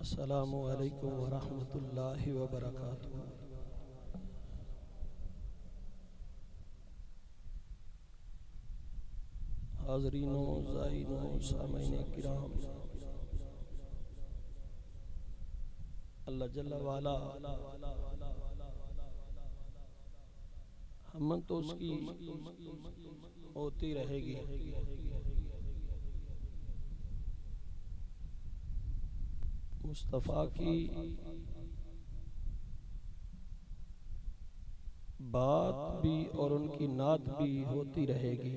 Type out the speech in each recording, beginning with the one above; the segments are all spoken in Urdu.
السلام علیکم ورحمۃ اللہ وبرکاتہ۔ حاضرین و زائرین و سامعین کرام، اللہ جل وعلا ہم تو اس کی ہوتی رہے گی۔ مصطفیٰ کی بات بھی اور ان کی نعت بھی ہوتی رہے گی۔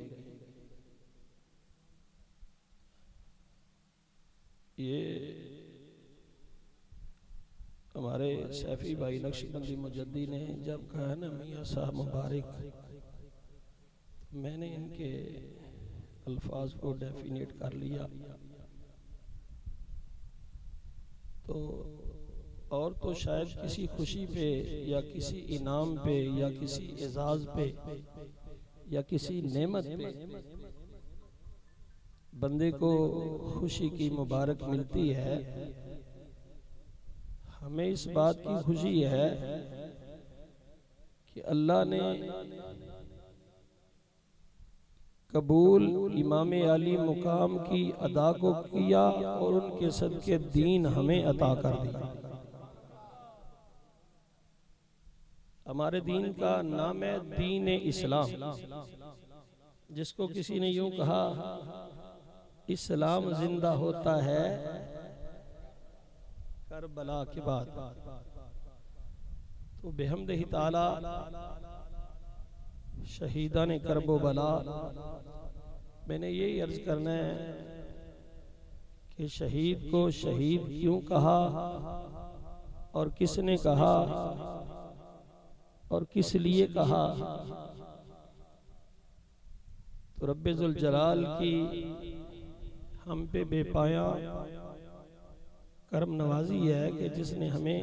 یہ ہمارے سیفی بھائی نقشبندی مجدی نے جب کہا نا میاں صاحب مبارک، میں نے ان کے الفاظ کو ڈیفینیٹ کر لیا تو اور تو شاید کسی خوشی پہ یا کسی انعام پہ یا کسی اعزاز پہ یا کسی نعمت پہ بندے کو خوشی کی مبارک ملتی ہے۔ ہمیں اس بات کی خوشی ہے کہ اللہ نے قبول امام علی مقام کی ادا کو کیا اور ان کے صدقے دین ہمیں عطا کر دیا۔ ہمارے دین کا نام ہے دین اسلام، جس کو کسی نے یوں کہا اسلام زندہ ہوتا ہے کربلا کے بعد۔ تو بحمدہ تعالی شہیدان کرب و بلا، میں نے یہی عرض کرنا ہے کہ شہید کو شہید کیوں کہا اور کس نے کہا اور کس لیے کہا، تو رب ذوالجلال کی ہم پہ بے پایا کرم نوازی ہے کہ جس نے ہمیں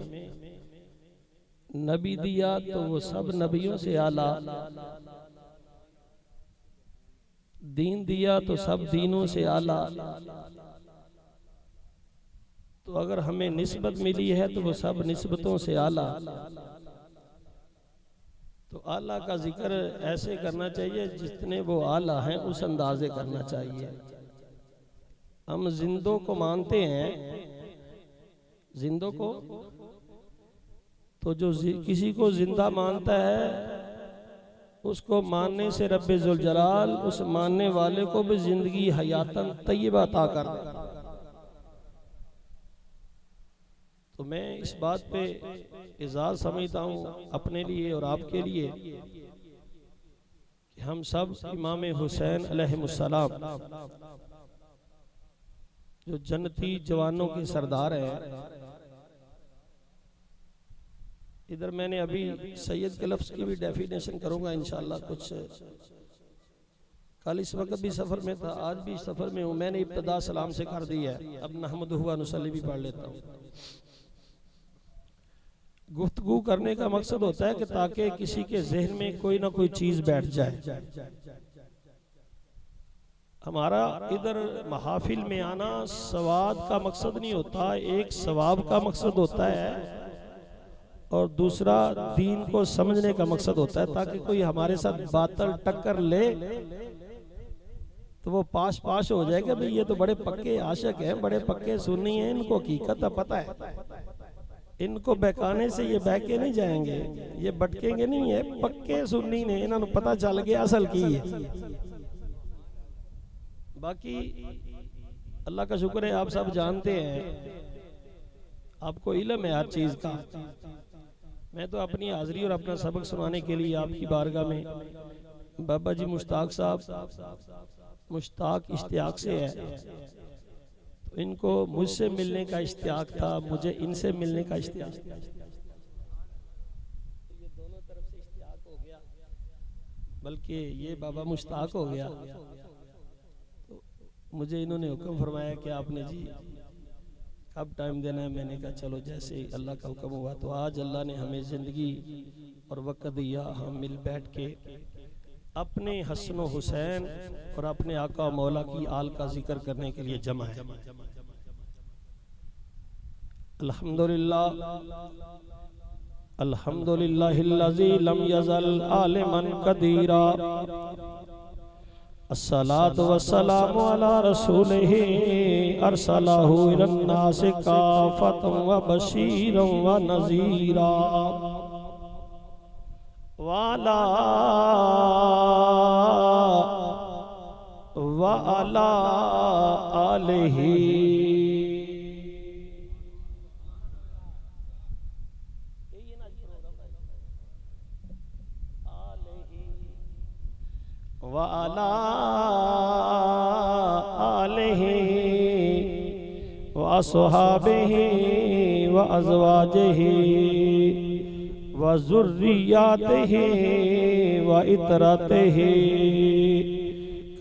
نبی دیا تو وہ سب نبیوں سے اعلیٰ، دین دیا تو سب دینوں سے اعلیٰ۔ تو اگر ہمیں نسبت ملی ہے تو وہ سب نسبتوں سے اعلیٰ۔ تو اعلیٰ کا ذکر ایسے کرنا چاہیے جتنے وہ اعلیٰ ہیں اس اندازے کرنا چاہیے۔ ہم زندوں کو مانتے ہیں، زندوں کو، تو جو کسی کو زندہ مانتا ہے اس کو ماننے سے رب ذوالجلال اس ماننے والے کو بھی زندگی حیاتاً طیبہ عطا کر دے۔ تو میں اس بات پہ اعزاز سمجھتا ہوں اپنے لیے اور آپ کے لیے کہ ہم سب امام حسین علیہ السلام جو جنتی جوانوں کے سردار ہیں۔ ادھر میں نے ابھی سید کے لفظ کی بھی ڈیفینیشن کروں گا انشاءاللہ کچھ۔ کل اس وقت بھی سفر میں تھا، آج بھی سفر میں ہوں، میں نے ابتدا سلام سے کر دی ہے، اب نحمدہ و نصلی بھی پڑھ لیتا ہوں۔ گفتگو کرنے کا مقصد ہوتا ہے کہ تاکہ کسی کے ذہن میں کوئی نہ کوئی چیز بیٹھ جائے۔ ہمارا ادھر محافل میں آنا سواد کا مقصد نہیں ہوتا، ایک ثواب کا مقصد ہوتا ہے اور دوسرا دین کو سمجھنے کا مقصد ہوتا ہے، تاکہ کوئی ہمارے ساتھ باطل ٹکر لے تو وہ پاش پاش ہو جائے کہ بھئی یہ تو بڑے پکے عاشق ہیں، بڑے پکے سنی ہیں، ان کو حقیقت پتہ ہے، ان کو بہکانے سے یہ بہکے نہیں جائیں گے، یہ بٹکیں گے نہیں، ہے پکے سنی نے، انہوں نے پتہ چل گیا اصل کی ہے۔ باقی اللہ کا شکر ہے آپ سب جانتے ہیں، آپ کو علم ہے ہر چیز کا۔ میں تو اپنی حاضری اور اپنا سبق سنانے کے لیے آپ کی بارگاہ میں، بابا جی مشتاق صاحب مشتاق اشتیاق سے ہے، تو ان کو مجھ سے ملنے کا اشتیاق تھا، مجھے ان سے ملنے کا اشتیاق تھا، یہ دونوں طرف سے اشتیاق ہو گیا، بلکہ یہ بابا مشتاق ہو گیا۔ تو مجھے انہوں نے حکم فرمایا کہ آپ نے جی کب ٹائم دینا ہے، میں نے کہا چلو جیسے اللہ کا حکم ہوا۔ تو آج اللہ نے ہمیں زندگی اور وقت دیا، ہم مل بیٹھ کے اپنے حسن و حسین اور اپنے آقا مولا کی آل کا ذکر کرنے کے لیے جمع ہے۔ الحمدللہ الحمدللہ الذی لم یزل عالما قدیرا الصلاة والسلام علی رسولہ ارسلہ الی الناس کافۃ وبشیرا ونذیرا وعلى آلہ وعلى آلہ وأصحابہ وأزواجہ وذریاتہ وعطرتہ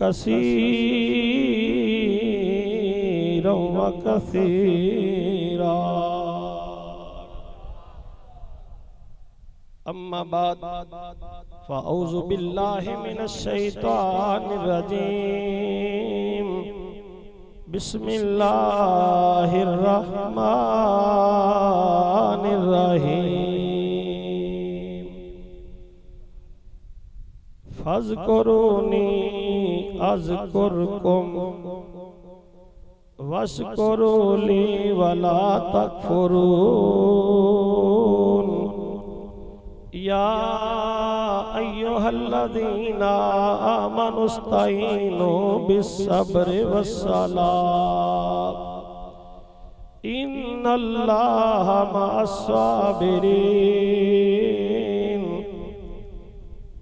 کثیرا وکثیرا اما بعد فاعوذ باللہ من الشیطان الرجیم بسم اللہ الرحمن الرحیم فاذکرونی اذکرکم واشکروا لی ولا تکفرون یا ایہا الذین آمنوا استعینوا بالصبر والصلاۃ ان اللہ مع الصابرین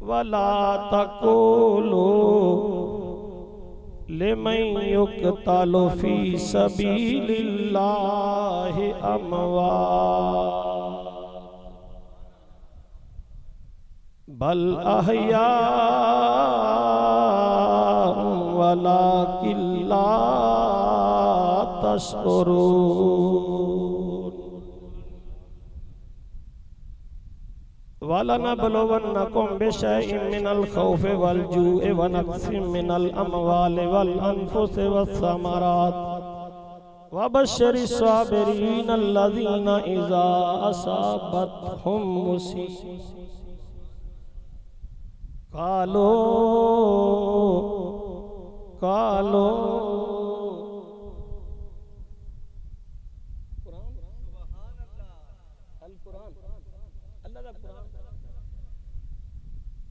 ولا تقولوا لمن يقتل في سبيل الله اموات بل احیاء ولکن لا تشعرون وَلَنَبْلُوَنَّكُمْ بِشَيْءٍ مِّنَ الْخَوْفِ وَالْجُوعِ وَنَقْصٍ مِّنَ الْأَمْوَالِ وَالْأَنفُسِ وَالثَّمَرَاتِ وَبَشِّرِ الصَّابِرِينَ الَّذِينَ إِذَا أَصَابَتْهُمْ مُصِيبَةٌ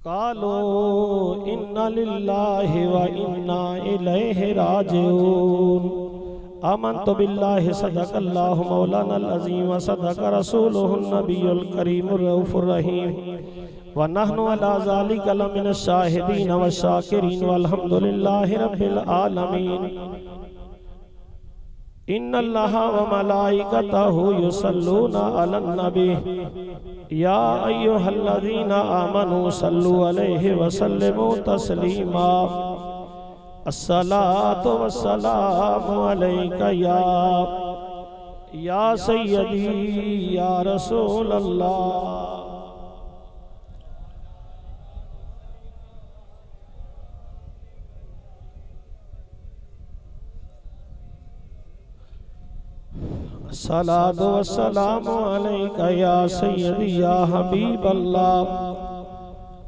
قالوا إنا لله وإنا إليه راجعون آمنت بالله صدق الله مولانا العظيم وصدق رسوله النبي الكريم الرؤوف الرحيم ونحن على ذلك لمن الشاهدين والشاكرين والحمد لله رب العالمين ان اللہ وملائکتہ یصلون علی النبی یا ایہا الذین آمنوا صلوا علیہ وسلموا تسلیما الصلاة والسلام علیک یا سیدی یا رسول اللہ الصلاة والسلام علیک یا سیدی یا حبیب اللہ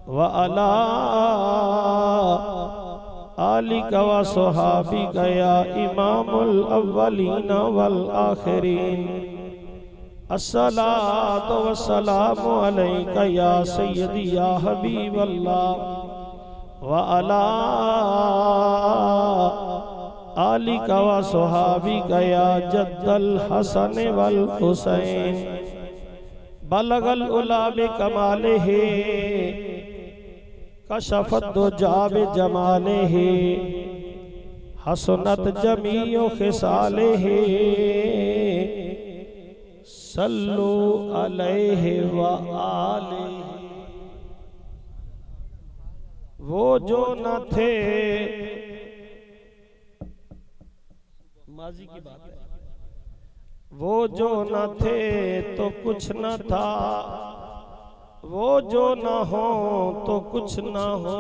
وعلا آلک و صحابک یا امام الاولین والآخرین الصلاة والسلام علیک یا سیدی یا حبیب اللہ وعلا آلک و صحابک یا جد الحسن والحسین بلغ العلا بکمالہ کشفت دجا بجمالہ حسنت جمیع خصالہ صلو علیہ وآلہ وہ جو نہ تھے ماضی کی بات ہے وہ جو نہ تھے تو کچھ نہ تھا وہ جو نہ ہو تو کچھ نہ ہو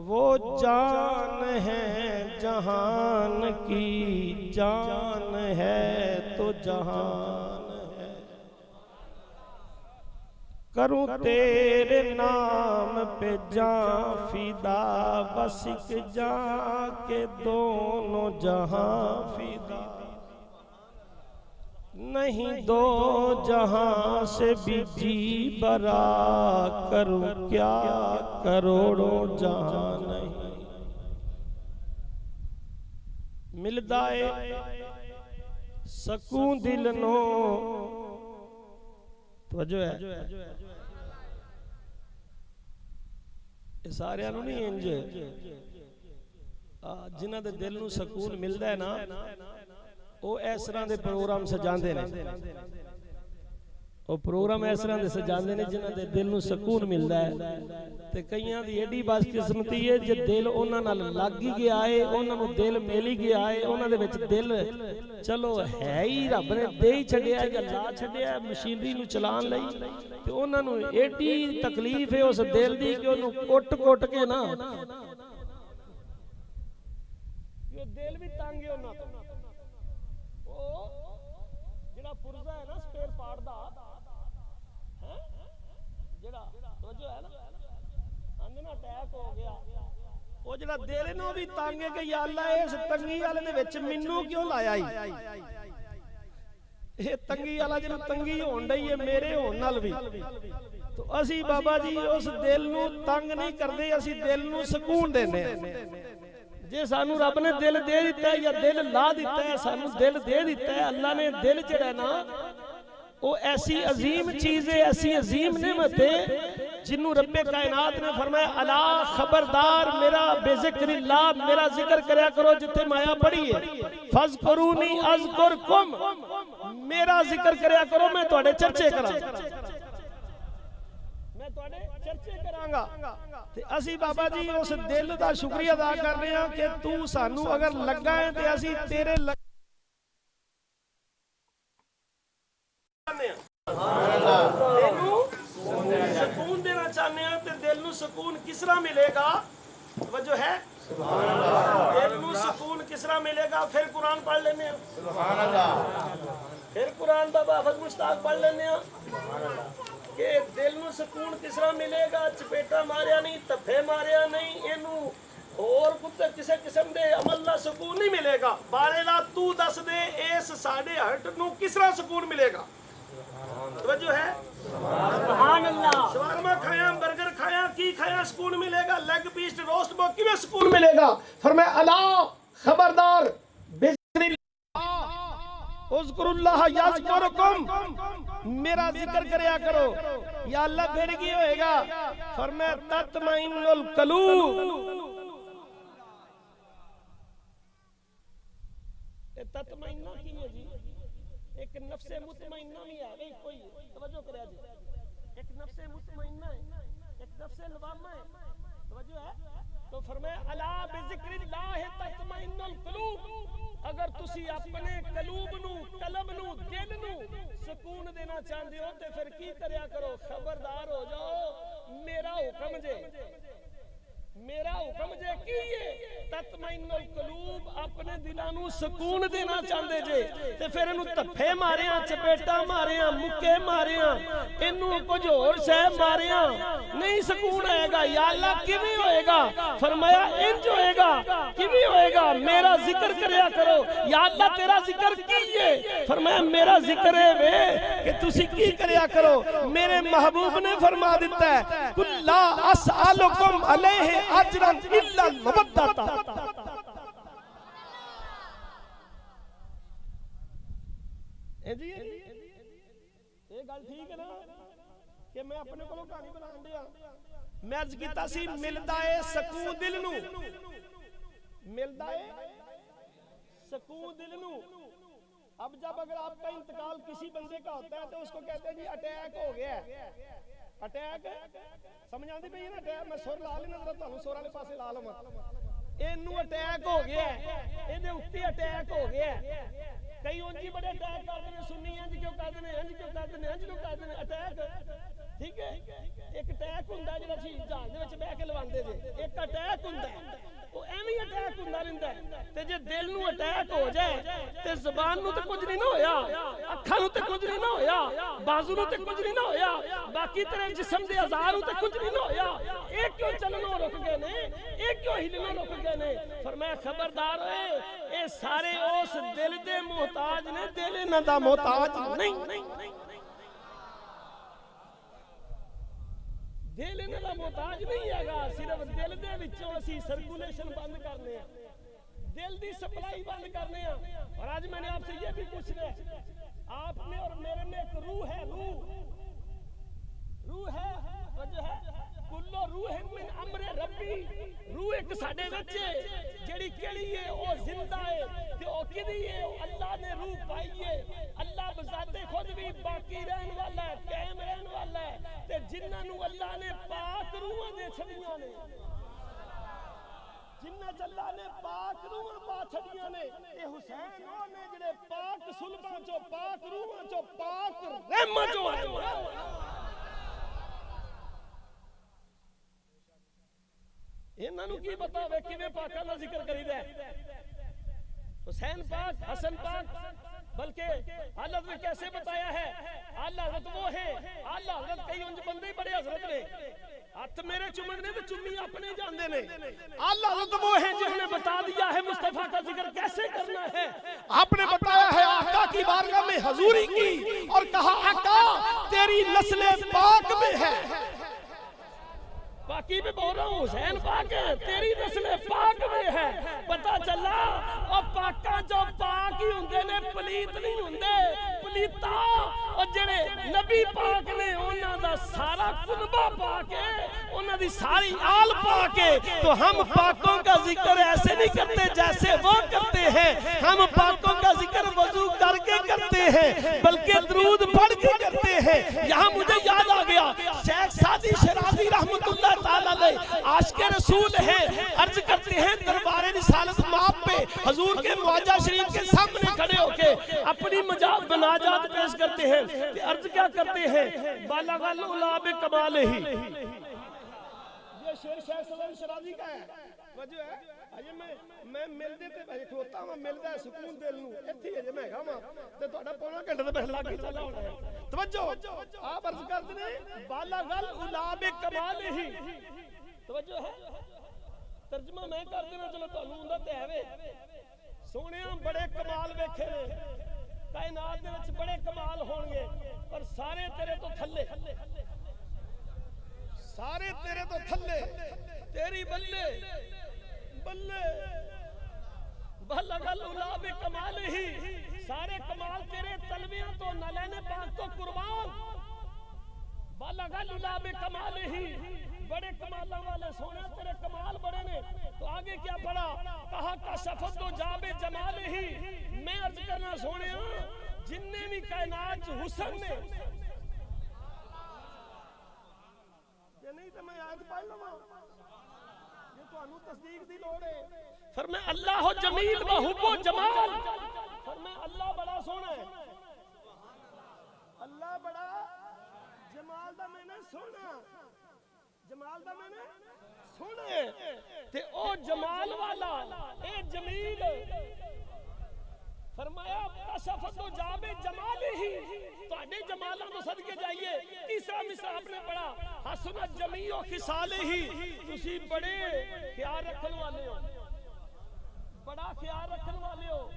وہ جان ہے جہان کی جان ہے تو جہان ہے، کروں تیرے نام پہ جان فدا، بس ایک جان کے دونوں جہاں فدا، نہیں دو جہاں سے بھی جی برا، کروں کیا کروڑوں جہاں نہیں، ملدا ہے سکون دل نو، توجہ ہے یہ سارے انہوں نہیں انج جنہ دے دل نو سکون ملدا ہے نا وہ اس طرح دے پروگرام سجاندے نے، وہ پروگرام اس طرح دے سجاندے نے جنہ دے دل نو سکون ملدا ہے، تے کئیاں دی ایڈی باس قسمتی ہے جے دل انہاں نال لگ ہی گیا ہے، انہاں نو دل مل ہی گیا ہے، انہاں دے وچ دل چلو ہے ہی رب نے دے ہی چھڈیا ہے یا لا چھڈیا ہے مشینری نو چلان لئی، تے انہاں نو ایڈی تکلیف ہے اس دل دی کہ انہوں کٹ کٹ کے نا یہ دل بھی تنگ ہے انہاں تو، جڑا پرزا ہے نا سپیر پارٹ دا جڑا توجہ ہے نا اندے نا اٹیک ہو گیا، وہ جڑا دل نو بھی تنگ ہے کہ یا اللہ اس تنگی والے دے وچ مینوں کیوں لایا ہی، یہ تنگی والا جنوں تنگی ہون ڈئی ہے میرے ہون نال بھی، تو اسی بابا جی اس دل نو تنگ نہیں کردے، اسی دل نو سکون دینے ہیں، جے سانو رب نے دل دے دیتا ہے یا دل لا دیتا ہے، سانو دل دے دیتا ہے، اللہ نے دل جڑا نا وہ ایسی عظیم چیز ہے، ایسی عظیم نعمت ہے جنہوں رب کائنات نے فرمایا الا خبردار میرا بے ذکر اللہ میرا ذکر کریا کرو، جتے مایا پڑھی ہے فذکرونی اذکرکم، میرا ذکر کریا کرو میں تواڈے چرچے کراں، میں تواڈے چرچے کراں گا، تے اسی بابا جی اس دل دا شکریہ ادا کر رہے ہیں کہ تو سانو اگر لگا ہے تے اسی تیرے سکون دینا چاہنے ہیں، تے دل نو سکون کس طرح ملے گا؟ توجہ ہے دل نو سکون کس طرح ملے گا؟ پھر قرآن پڑھ لینے ہیں، سبحان اللہ، پھر قرآن بابا حافظ مشتاق پڑھ لینے ہیں کہ دل نو سکون کس طرح ملے گا؟ چپیٹا ماریا نہیں، تفے ماریا نہیں، اینو اور کتے کسے قسم دے عمل دا سکون نہیں ملے گا، بارے لا تو دس دے اس ساڑے ہٹ نو کس طرح سکون ملے گا؟ توجہ ہے سبحان اللہ، شوارما کھایا برگر کھایا کی کھایا سکون ملے گا؟ لیگ پیس روسٹ بو کیویں سکون ملے گا؟ فرمایا الا خبردار بذکر اللہ اذکر اللہ یذکرکم، میرا ذکر کریا کرو، یا اللہ پھر کی ہوئے گا؟ فرمایا تطمئن القلوب، تطمئنہ کی ہے جی ایک نفس مطمئنہ بھی ہے، نہیں کوئی توجہ کریا جی، ایک نفس مطمئنہ ہے، ایک نفس لوامہ ہے، توجہ ہے، تو فرمایا الا بذکر اللہ تطمئن القلوب، اگر تسی اپنے قلوب نو قلب نو دل نو سکون دینا چاہتے ہو تے پھر کی کریا کرو؟ خبردار ہو جاؤ میرا حکم جے، میرا حکم جے کیے تطمئن القلوب، اپنے دلانو سکون دینا چاہتے جے تے پھر انہوں تفے ماریاں، چپیٹا ماریاں، مکے ماریاں، انہوں کچھ اور شے ماریاں، نہیں سکون آئے گا، یا اللہ کیویں ہوئے گا؟ فرمایا انج ہوئے گا، کیویں ہوئے گا؟ میرا ذکر کریا کرو، یا اللہ تیرا ذکر کیے؟ فرمایا میرا ذکر ہے وے کہ تسی کی کریا کرو، میرے محبوب نے فرما دیتا ہے قل لا اسألکم علیہ اجرا الا المودۃ، یہ گل ٹھیک ہے نا کہ میں اپنے کو کہانی بنان دیا، میں عرض کیتا سی ملدا ہے سکون دل نو، ملدا ہے سکون دل نو، اب جب اگر آپ کا انتقال کسی بندے کا ہوتا ہے تو اس کو کہتے ہیں جی اٹیک ہو گیا ہے، اٹیک سمجھ آندی پئی ہے نا؟ اٹیک میں سر لا لینا ذرا تانوں سر والے پاسے لا لواں، اینو اٹیک ہو گیا ہے، ایدے اوتے اٹیک ہو گیا ہے، کئی اونجی بڑے اٹیک کرتے ہیں، سنی انج کیوں کرتے ہیں، انج کیوں کرتے ہیں، انج کیوں کرتے ہیں، اٹیک ٹھیک ہے، ایک اٹیک ہوندا ہے جڑا سی جہاز دے وچ بیٹھ کے لواندے جے، ایک اٹیک ہوندا ہے وہ ایویں ہی اٹیک ہوندا رہندا ہے تے جے دل نو اٹیک ہو جائے تے زبان نو تے کچھ نہیں نہ ہویا اکھاں نو تے کچھ نہیں نہ ہویا بازو نو تے کچھ نہیں نہ ہویا باقی تیرے جسم دے اعضاء نو تے کچھ نہیں نہ ہویا اے کیوں چلنا رک گئے نے اے کیوں ہلنا رک گئے نے فرمایا خبردار ہوئے اے سارے اس دل دے محتاج نے دل انہاں دا محتاج نہیں دل انہاں دا محتاج نہیں ہے گا صرف دل دے وچوں اسی سرکولیشن بند کرنے ہیں دل دی سپلائی بند کرنے ہیں اور آج میں نے آپ سے یہ بھی پوچھنا ہے آپ میں اور میرے میں ایک روح ہے روح ہے جو ہے کلو روح من امر ربی روح ایک ساڈے وچ جیڑی کیڑی ہے او زندہ ہے تے او کدی ہے اللہ نے روح پائی ہے اللہ بذات خود بھی باقی رہن والا ہے قائم رہن والا ہے تے جنہاں نو اللہ نے پاک روحاں دے چھڑیاں نے جنہاں اللہ نے پاک روحاں پا چھڑیاں نے اے حسین او نے جڑے پاک صلباں چوں پاک روحاں چوں پاک رحمت چوں آئے انہاں نو کی پتہ ہوے کیویں پاکاں دا ذکر کریدا ہے حسین پاک حسن پاک بلکہ اعلی حضرت کیسے بتایا ہے اعلی حضرت وہ ہے اعلی حضرت کئی انج بندے بڑے حضرت نے ہاتھ میرے چومنے تے چمی اپنے جاندے نے اعلی حضرت وہ ہے جس نے بتا دیا ہے مصطفیٰ کا ذکر کیسے کرنا ہے آپ نے بتایا ہے آقا کی بارگاہ میں حضوری کی اور کہا آقا تیری نسل پاک میں ہے باقی بھی بول رہا ہوں حسین پاک ہے تیری نسل پاک میں ہے پتہ چلا اور پاکاں جو پاک ہی ہوندے نے پلیت نہیں ہوندے پلیتا اور جڑے نبی پاک نے انہاں دا سارا کنبہ پاک ہے انہاں دی ساری آل پاک ہے تو ہم پاکوں کا ذکر ایسے نہیں کرتے جیسے وہ کرتے ہیں ہم پاکوں کا ذکر وضو کر کے کرتے ہیں بلکہ درود پڑھ کے کرتے ہیں یہاں مجھے یاد آ گیا شیخ سعدی شرازی رحمت اللہ تعالیٰ عاشق رسول ہیں عرض کرتے ہیں دربار رسالت ماب پہ حضور کے معجزہ شریف کے سامنے کھڑے ہو کے اپنی مناجات پیش کرتے ہیں کہ عرض کیا کرتے ہیں بالغ العلا بکمال ہی یہ شعر شیخ سعدی شرازی کا ہے وجہ ہے اجے میں مل دیتے بھائی کھوتا ہوں ملدا ہے سکون دل نو ایتھے اجے میں ہاں تے تہاڈا پونا گھنٹے تے پہلا لگ چلا ہونا ہے توجہ آپ عرض کرتے ہیں بالغ العلا بکمال ہی توجہ ہے ترجمہ میں کر دینا چلو تانوں ہوندا تے ہے وے سونےاں بڑے کمال ویکھے نے کائنات دے وچ بڑے کمال ہون گے پر سارے تیرے تو تھلے سارے تیرے تو تھلے تیری بلے بلے بالغ العلا بکمال ہی سارے کمال تیرے تلویاں تو نالین پاک تو قربان بالغ العلا بکمال ہی بڑے کمالاں والے سونے تیرے کمال بڑے نے تو آگے کیا پڑھا کہا کشفت و جاب جمال ہی میں عرض کرنا سونے جننے بھی کائنات حسن نے یہ نہیں تو میں آیت پڑھ لوں یہ تو انو تصدیق دی لوڑ ہے فرمایا اللہ جمیل و حب و جمال فرمایا اللہ بڑا سونا ہے اللہ بڑا جمال دا میں نے سونا جمال دا میں نے سونے تے او جمال والا اے جمیل فرمایا کشفت و جاب جمال ہی تواڈے جمالاں تو صدقے جائیے تیسرا مصرع آپ نے پڑھا حسن جمیع و خصال ہی تسی بڑے خیال رکھن والے ہو بڑا خیال رکھن والے ہو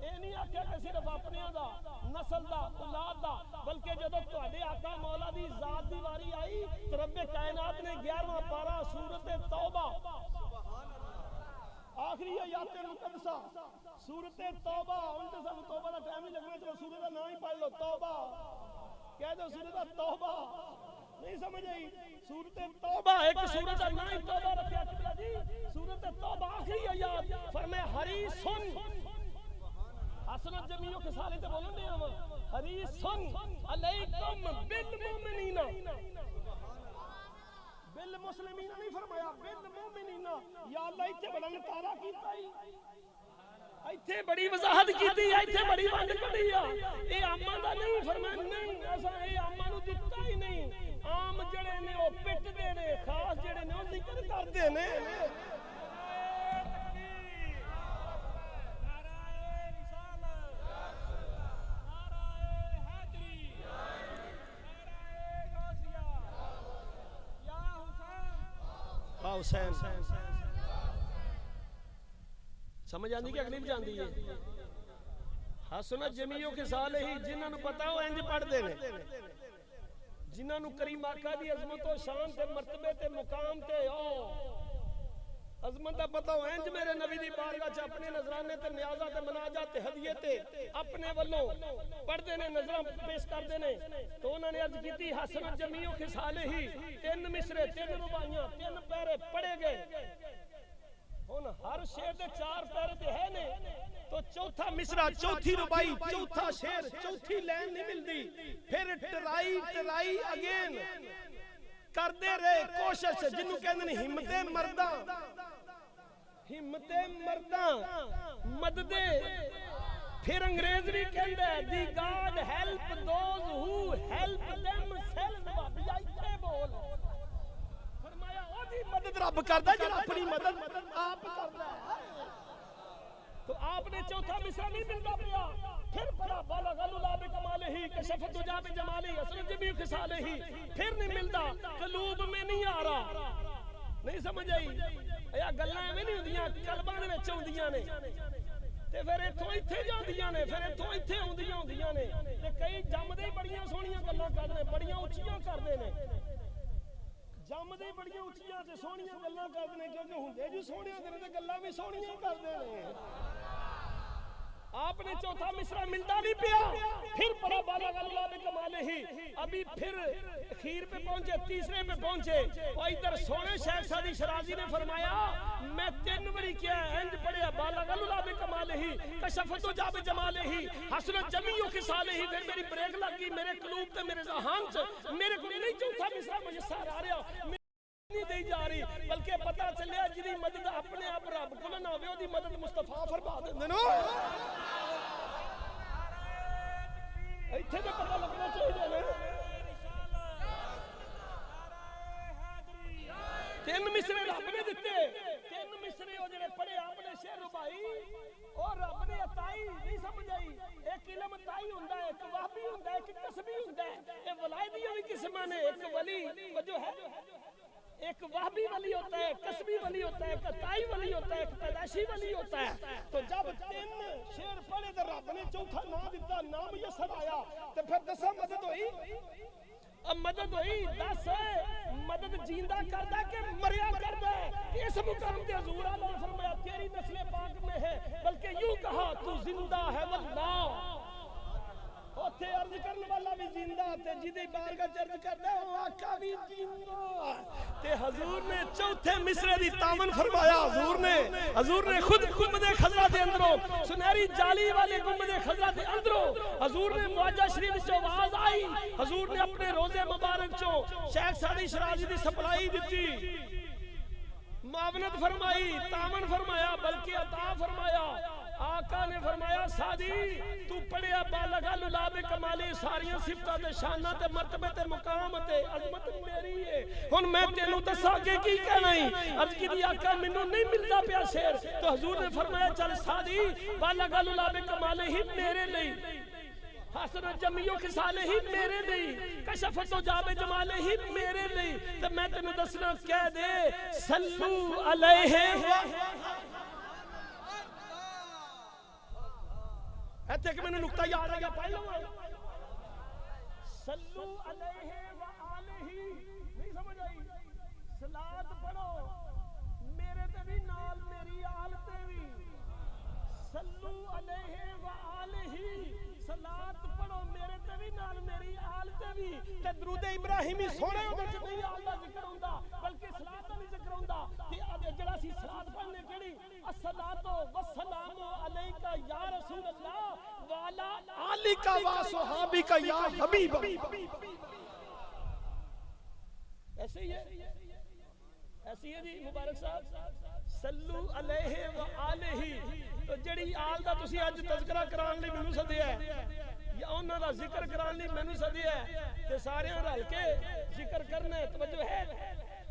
اے نہیں آکھیا کہ صرف اپنے دا نسل دا اولاد دا بلکہ جدوں تواڈے آقا مولا دی ذات دی واری آئی تو رب کائنات نے 11واں پارہ سورۃ توبہ آخری آیات مقدسہ سورۃ توبہ ان تے سانوں توبہ دا ٹائم نہیں لگنا چلو سورۃ دا نام ہی پڑھ لو توبہ کہہ دو سورۃ توبہ نہیں سمجھ آئی سورۃ توبہ ایک سورۃ دا نام ہی توبہ رکھیا قبلہ جی سورۃ توبہ آخری آیات فرمایا حریصن حسن الجمیع کے سارے تے بولن دے ہم حریصن علیکم بالمؤمنین بالمسلمین نہیں فرمایا بالمؤمنین یا اللہ ایتھے بڑا نکارا کیتا ہی ایتھے بڑی وضاحت کیتی ہے ایتھے بڑی ونڈ کڈی ہے اے عامہ دا نہیں فرمایا نہیں اساں اے عامہ نو دتا ہی نہیں عام جڑے نے او پٹ دے نے خاص جڑے نے او ذکر کردے نے حسین سمجھ آندی کہ اگلی بھی جاندی ہے حسنت جمیع خصال ہی جنہاں نو پتا ہو انج پڑھ دے نے جنہاں نو کریم آقا دی عظمت و شان تے مرتبے تے مقام تے عظمت دا پتا ہو انج میرے نبی دی بارگاہ چ اپنے نذرانے تے نیازاں تے مناجات تے ہدیے تے اپنے والوں پڑھ دے نے نظراں پیش کر دے نے تو انہاں نے عرض کیتی حسنت جمیع خصال ہی 3 مصرے 3 رباعیاں 3 پیرے پڑھے گئے ہن ہر شعر دے 4 پیرے تے ہے نے تو چوتھا مصرع چوتھی ربائی چوتھا شعر چوتھی لائن نہیں ملدی پھر ٹرائی اگین کر دے رہے کوشش جنوں کہندے نے ہمت مرداں مددے پھر انگریز بھی کہندا ہے the God help those who help themselves بھابیا ایتھے بول فرمایا او دی مدد رب کردا جڑا اپنی مدد آپ کردا ہے تو آپ نے چوتھا مصرع نہیں ملتا پیا پھر پڑھا بالغ اللہ بکمالہ کشفت دجا بجمالہ حسنت جمیع خصالہ پھر نہیں ملتا قلوب میں نہیں آ رہا نہیں سمجھ آئی یا گلاں ایویں نہیں ہوندیاں قلباں دے وچ ہوندیاں نے تے پھر ایتھوں ایتھے جاندیاں نے پھر ایتھوں ایتھے ہوندیاں نے تے کئی جمدے ہی بڑیاں سونیاں گلاں کردے بڑیاں اونچیاں کردے نے جمدے بڑیاں اونچیاں تے سونیاں گلاں کردے نے کیونکہ ہوندے جو سونیاں تے گلاں بھی سونیاں کردے نے آپ نے چوتھا مصرع ملتا نہیں پیا پھر پڑھا بالغ اللہ بکمالہ ابھی پھر اخیر پہ پہنچے تیسرے پہ پہنچے اور ادھر سونے شیخ سعدی شرازی نے فرمایا میں 3 باری کیا انج پڑھیا بالغ اللہ بکمالہ کشفت دجا بجمالہ حسنت جمیع خصالہ پھر میری بریک لگ گئی میرے قلوب تے میرے ذہان چ میرے کو نہیں چوتھا مصرع میسر آ رہا نہیں دی جا رہی بلکہ پتہ چلیا جی مدد اپنے آپ رب کو نہ ہوے دی مدد مصطفیٰ فرما دے نا ایتھے تے پتہ لگنا چاہیے نا 3 مصرے رب نے دتے 3 مصرے او جڑے پڑھے آپ نے شعر ربائی اور رب نے عطائی نہیں سمجھ آئی ایک علم عطائی ہوندا ہے ایک وہبی ہوندا ہے ایک کسبی ہوندا ہے اے ولایتیاں بھی قسماں نے ایک ولی جو ہے ایک وہبی ولی ہوتا ہے کسبی ولی ہوتا ہے ایک عطائی ولی ہوتا ہے ایک پیدائشی ولی ہوتا ہے تو جب 3 شعر پڑھے تو رب نے چوتھا نام دیتا نام میسر آیا تو پھر دسا مدد ہوئی اب مدد ہوئی دس مدد جیندہ کردا کہ مریا کردا ہے اس مقام تے حضور اعلی نے فرمایا تیری نسل پاک میں ہے بلکہ یوں کہا تو زندہ ہے واللہ اوتھے عرض کرنے والا بھی زندہ تے جدی بارگاہ عرض کردا ہے آقا بھی زندہ تے حضور نے چوتھے مصرے دی تامن فرمایا حضور نے خود گنبد خضرا دے اندروں سنہری جالی والے گنبد خضرا دے اندروں حضور نے معجزہ شریف چوں آواز آئی حضور نے اپنے روزے مبارک چوں شیخ سعدی شرازی دی سپلائی دتی معاونت فرمائی تامن فرمایا بلکہ عطا فرمایا آقا نے فرمایا سعدی تو پڑھیا بالغ اللہ بکمالہ ساریاں صفتاں تے شاناں تے مرتبے تے مقام تے عظمت میری ہے ہن میں تینوں دساں کہ کی کہنا ہے عرض کی آقا مینوں نہیں ملدا پیا شعر تو حضور نے فرمایا چل سعدی بالغ اللہ بکمالہ میرے لئی حسنت جمیع خصالہ میرے لئی کشفت دجا بجمالہ میرے لئی تے میں تینوں دسنا کہہ دے صلو علیہ ایتھے کہ میں نے نکتہ یاد آگیا پڑھ لوں صلو علیہ وآلہ نہیں سمجھ آئی صلاۃ پڑھو میرے تے بھی نال میری آل تے بھی صلو علیہ وآلہ صلاۃ پڑھو میرے تے بھی نال میری آل تے بھی تے درود ابراہیمی سونے اودے تے نہیں آل دا ذکر ہوندا بلکہ صلاۃ دا بھی ذکر ہوندا تے جڑا سی صلاۃ پڑھنے کیڑی الصلاۃ والسلام علیکا یا رسول اللہ والا آلکا و صحابیکا یا حبیب ایسے ہی ہے جی مبارک صاحب صلو علیہ وآلہ تو جڑی آل دا تسی اج تذکرہ کران لئی مینوں سدیا ہے یا انہاں دا ذکر کران لئی مینوں سدیا ہے تے سارے رل کے ذکر کرنا ہے توجہ ہے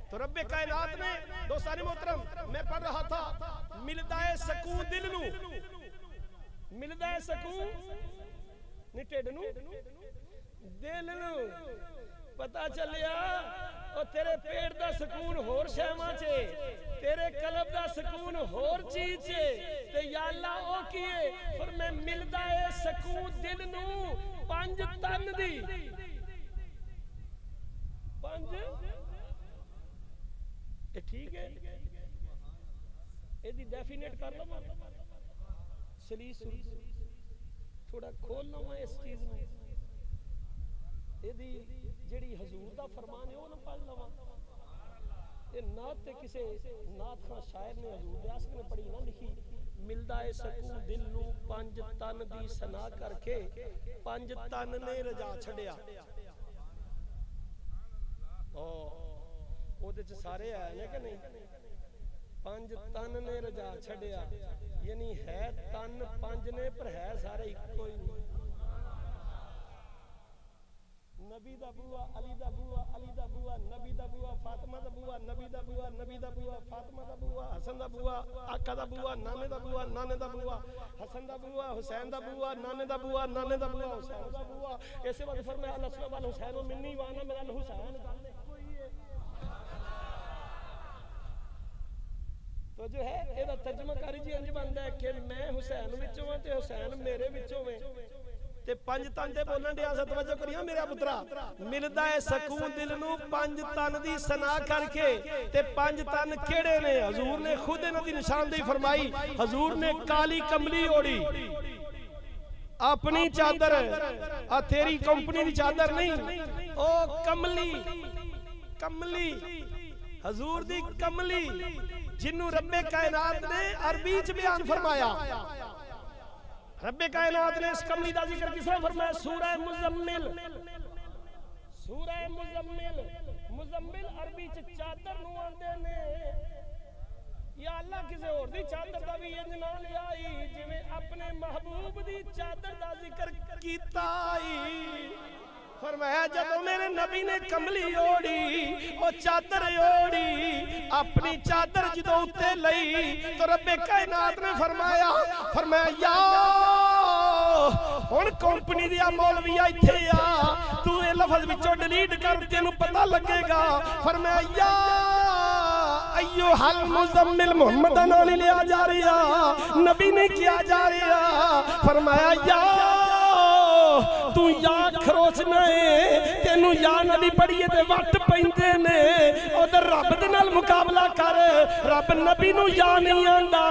تو رب کائنات نے دوستان محترم میں پڑھ رہا تھا ملدا ہے سکون دل نو ملدا ہے سکون نہیں ٹھڈ نو دل نو پتا چلیا او تیرے پیٹ دا سکون ہور شہواں چے، تیرے قلب دا سکون ہور چیز چے، تے یا اللہ او کیے فرمائے ملدا اے سکون دل نو 5 تن دی 5 اے ٹھیک ہے اے دی ڈیفینیٹ کر لو سلیس تھوڑا کھول لو اس چیز میں اے دی جڑی حضور دا فرمان ہے وہ نہ پڑھ لو یہ نعت تے کسے نعت خاں شاعر نے حضور دے عاشق نے پڑھی نہ لکھی ملدا اے سکون دل نو 5 تن دی سنا کر کے 5 تن نے رجا چھڑیا او دے سارے آئے ہیں کہ نہیں 5 تن نے رجا چھڑیا یعنی ہے تن 5 نے پر ہے سارے ایک کوئی نہیں نبی دا بوا علی دا بوا علی دا بوا نبی دا بوا فاطمہ دا بوا نبی دا بوا نبی دا بوا فاطمہ دا بوا حسن دا بوا آقا دا بوا نانے دا بوا نانے دا بوا حسن دا بوا حسین دا بوا نانے دا بوا نانے دا بوا حسین دا بوا ایسے وقت فرمایا نسل والحسین منی وانا میرا الحسین تو جو ہے یہ ترجمہ کاری جی انج بنتا ہے کہ میں حسین وچوں ہاں تے حسین میرے وچوں میں تے 5 تن دے بولن دے آسا توجہ کریاں میرا پترا ملدا ہے سکون دل نو 5 تن دی سنا کر کے تے 5 تن کیڑے نے حضور نے خود انہاں دی نشاندہی فرمائی حضور نے کالی کملی اوڑی اپنی چادر تیری کمپنی دی چادر نہیں او کملی کملی حضور دی کملی جنوں رب کائنات نے عربی چ بیان فرمایا رب کائنات نے اس کملی دا ذکر کس طرح فرمایا سورہ مزمل سورہ مزمل مزمل عربی چ چادر نو آندے نے یا اللہ کسے اور دی چادر دا بھی انج نہ لے آئی جویں اپنے محبوب دی چادر دا ذکر کیتا آئی فرمایا جب میرے نبی نے کملی اوڑی وہ چادر اوڑی اپنی چادر جدو اتے لئی تو رب کائنات نے فرمایا یا ہن کمپنی دیا مولوی ایتھے آ تو اے لفظ وچوں ڈیلیٹ کر تینوں پتہ لگے گا فرمایا یا ایوہ المزمل محمد نالی لیا جا رہا نبی نے کیا جا رہا فرمایا یا تو یا کھروچنا ہے تینوں یا نبی پڑھیے دے وقت پہندے نے او در رب دے نال مقابلہ کر رب نبی نو یا نہیں آندا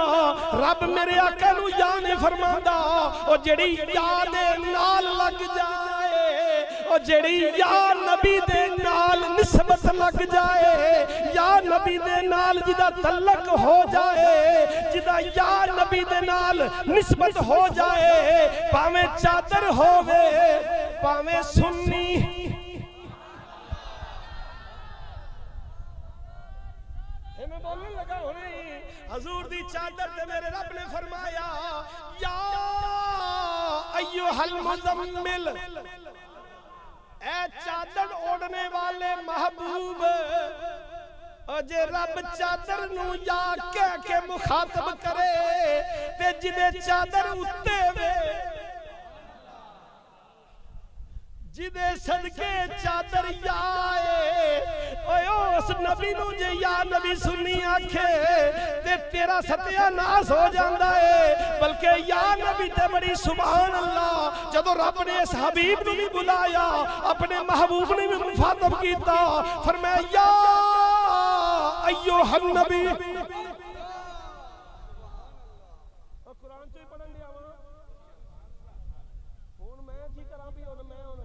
رب میرے آقا نو یا نہیں فرماندا او جڑی یا دے نال لگ جائے او جڑی یا نبی دے نال نسبت لگ جائے یا نبی دے نال جدا تعلق ہو جائے جدا یا نبی دے نال نسبت ہو جائے پاویں چادر ہووے پاویں سنی میں بولنے لگا ہونے حضور دی چادر تے میرے رب نے فرمایا یا ایوہ المزمل اے چادر اوڑنے والے محبوب جے رب چادر نو یا کہہ کے مخاطب کرے تے جدے چادر اتے وے جدے صدقے چادر یا آئے اس نبی نو جے یا نبی سنی آکھے تے تیرا ستیہ ناس ہو جاندہ ہے بلکہ یا نبی تے بڑی سبحان اللہ جدو رب نے اس حبیب نو بھی بلایا اپنے محبوب نے بھی مخاطب کیتا فرمایا یا ایوہ النبی قرآن تو ہی پڑھن دیا وہاں ہون میں جی کراں بھی ہون میں ہون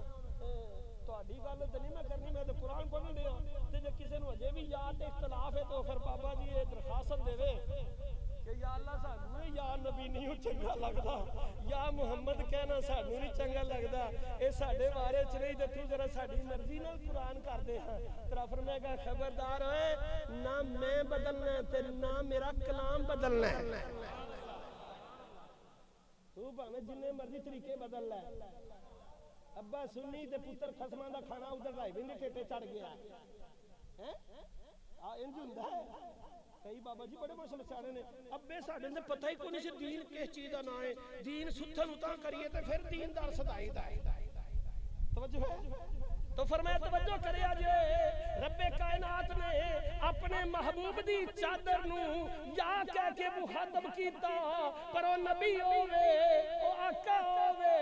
تہاڈی گل تے نہیں میں کرنی میں تے قرآن پڑھن دیا تے جے کسے نو اجے بھی یاد اختلاف ہے تو پھر بابا جی یہ درخواست دے کہ یا اللہ سانوں یا نبی نہیں چنگا لگدا یا محمد کہنا سانوں نہیں چنگا لگدا اے ساڈے بارے چ نہیں تے تو ذرا ساڈی مرضی نال قرآن کر دے ہاں تیرا فرمائے گا خبردار ہوئے نہ میں بدلنا ہے تے نہ میرا کلام بدلنا ہے تو بھاویں جننے مرضی طریقے بدل لے ابا سنی تے پتر خصماں دا کھانا ادھر رائی ویندے ٹھیٹے چڑھ گیا انج ہوندا ہے کئی بابا جی بڑے مسئلے ساڑے نے ابے ساڑے نے پتہ ہی کوئی نہیں دین کس چیز دا نہ ہے دین ستھن اتاں کریے تے پھر دین دار صدائی دا توجہ ہے تو فرمایا توجہ کرے آجے رب کائنات نے اپنے محبوب دی چادر نو یا کہہ کے مخاطب کیتا، پر او نبی ہووے او آقا ہووے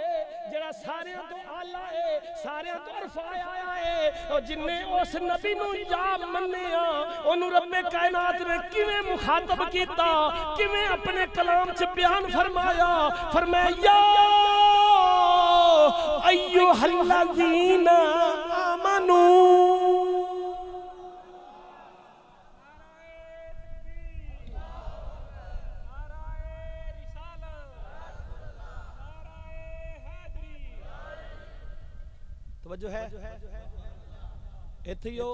جڑا سارے تو آلہ ہے، سارے تو عرف آیا ہے، او جن نے اس نبی نو یا منیا انہوں رب کائنات نے کیویں مخاطب کیتا، کیویں اپنے کلام چ بیان فرمایا، فرمایا یا ایھا الذین آمنو توجہ ہے ایتھے ہو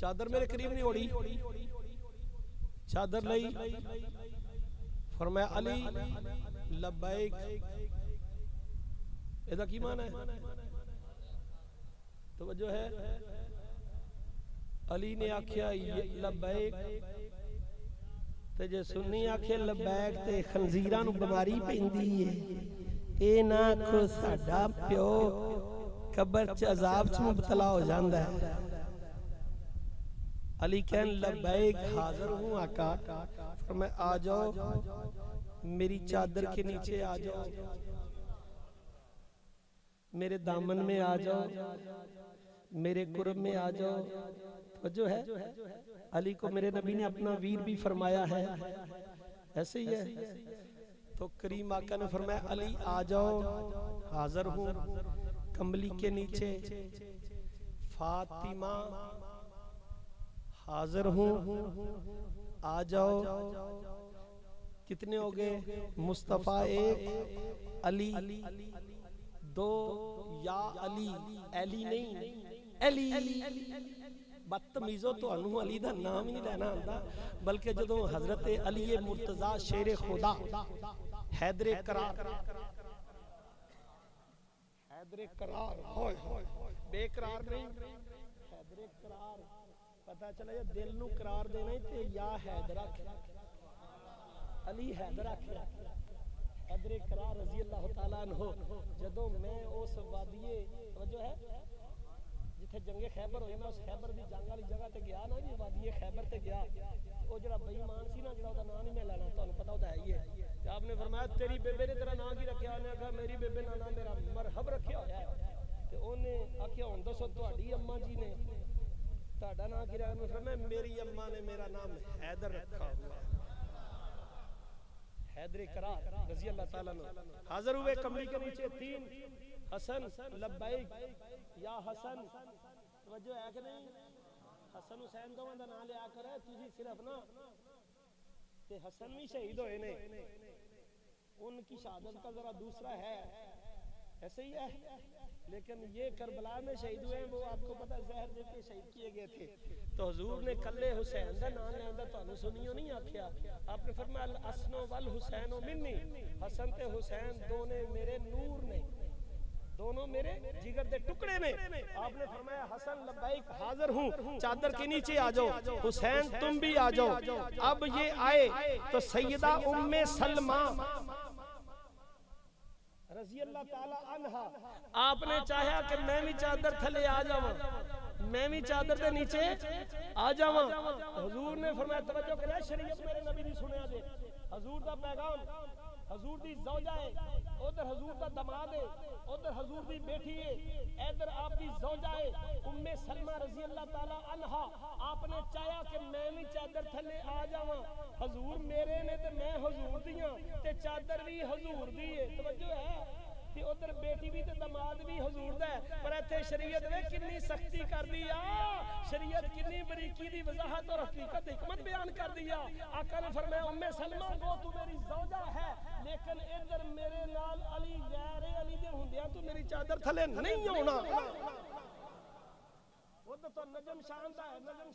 چادر میرے قریب نہیں اوڑی، چادر لئی فرمایا علی لبیک، ایدہ کی معنی ہے؟ توجہ ہے علی نے آکھیا لبیک تے جے سنی آکھے لبیک تے خنزیران نو بیماری پیندی ہے، اے نا کھو ساڈا پیو قبر چ عذاب چ مبتلا ہو جاندا ہے۔ علی کہن لبیک حاضر ہوں آقا، فرمایا آ جاؤ میری چادر کے نیچے آ جاؤ، میرے دامن میں آ جاؤ، میرے قرب میں آ جاؤ۔ توجہ ہے علی کو میرے نبی نے اپنا ویر بھی فرمایا ہے، ایسے ہی ہے۔ تو کریم آقا نے فرمایا علی آ جاؤ حاضر ہوں کمبلی کے نیچے، فاطمہ حاضر ہوں آ جاؤ۔ کتنے ہو گئے؟ مصطفیٰ ایک، علی دو، یا علی، علی نہیں علی۔ بدتمیزو تو انہوں علی دا نام ہی نہیں لینا آندا، بلکہ جدوں حضرت علی مرتضی شیر خدا حیدر قرار، حیدر قرار ہوئے بے قرار نہیں، حیدر قرار پتا چلا یا دل نو قرار دینا ہی تے یا حیدر آکھیا، علی حیدر آکھیا، حیدر قرار رضی اللہ تعالیٰ عنہ۔ جدوں میں اس وادیے توجہ ہے جتھے جنگ خیبر ہوئے نا، اس خیبر دی جنگ والی جگہ تے گیا نا جی، وادی خیبر تے گیا، او جڑا بے ایمان سی نا جڑا دا نام نہیں میں لینا، تانوں پتہ ہوتا ہے ہی ہے کہ آپ نے فرمایا تیری بیبے نے تیرا نام کی رکھیا؟ نے کہا میری بیبے کا نام میرا مرحب رکھیا ہوا ہے، تے اونے آکھیا ہن دسو تہاڈی اماں جی نے تہاڈا نام کی رکھیا؟ میں فرمایا میری اماں نے میرا نام حیدر رکھا ہوا ہے، حیدر قرار رضی اللہ تعالیٰ عنہ۔ حاضر ہوئے کمری کے نیچے تین، حسن لبیک یا حسن، توجہ ہے کہ نہیں؟ حسن حسین دونوں دا نام لیا کرے تسی صرف نا، تے حسن بھی شہید ہوئے نے، ان کی شہادت کا ذرا دوسرا ہے، ایسے ہی ہے، لیکن یہ کربلا میں شہید ہوئے ہیں، وہ آپ کو پتہ زہر دے کے شہید کیے گئے تھے۔ تو حضور نے کلے حسین دا نام لیندہ تو انہوں سنیوں نہیں آکھیا، آپ نے فرمایا الحسن والحسین منی، حسن تے حسین دونے میرے نور نے، دونوں میرے جگر دے ٹکڑے نے۔ آپ نے فرمایا حسن لبیک حاضر ہوں چادر کے نیچے آ جاؤ، حسین تم بھی آ جاؤ۔ اب یہ آئے تو سیدہ ام سلمہ رضی اللہ تعالیٰ عنہ، آپ نے چاہیا کہ میں بھی چادر تھلے آ جاؤں، میں بھی چادر دے نیچے آ جاؤں۔ حضور نے فرمایا توجہ کرے شریعت میرے نبی دی سنیا دے، حضور دا پیغام، حضور دی زوجہ ہے، ادھر حضور دا دماد ہے، ادھر حضور دی بیٹی ہے، ادھر آپ دی زوجہ ہے ام سلمہ رضی اللہ تعالیٰ عنہ۔ آپ نے چاہیا کہ میں بھی چادر تھلے آ جاواں، حضور میرے نے تے میں حضور دیاں تے چادر بھی حضور دی ہے، توجہ ہے کہ ادھر بیٹی بھی تے دماد بھی حضور دا ہے، پر ایتھے شریعت نے کنی سختی کر دیا، شریعت کنی بریکی دی وضاحت اور حقیقت حکمت بیان کر دیا۔ آقا نے فرمایا ام سلمہ کو تو میری زوجہ ہے، لیکن ادھر میرے نال علی غیر علی دے ہوندیاں تو میری چادر تھلے نہیں ہونا۔ وہ تو نجم شان دا ہے، نجم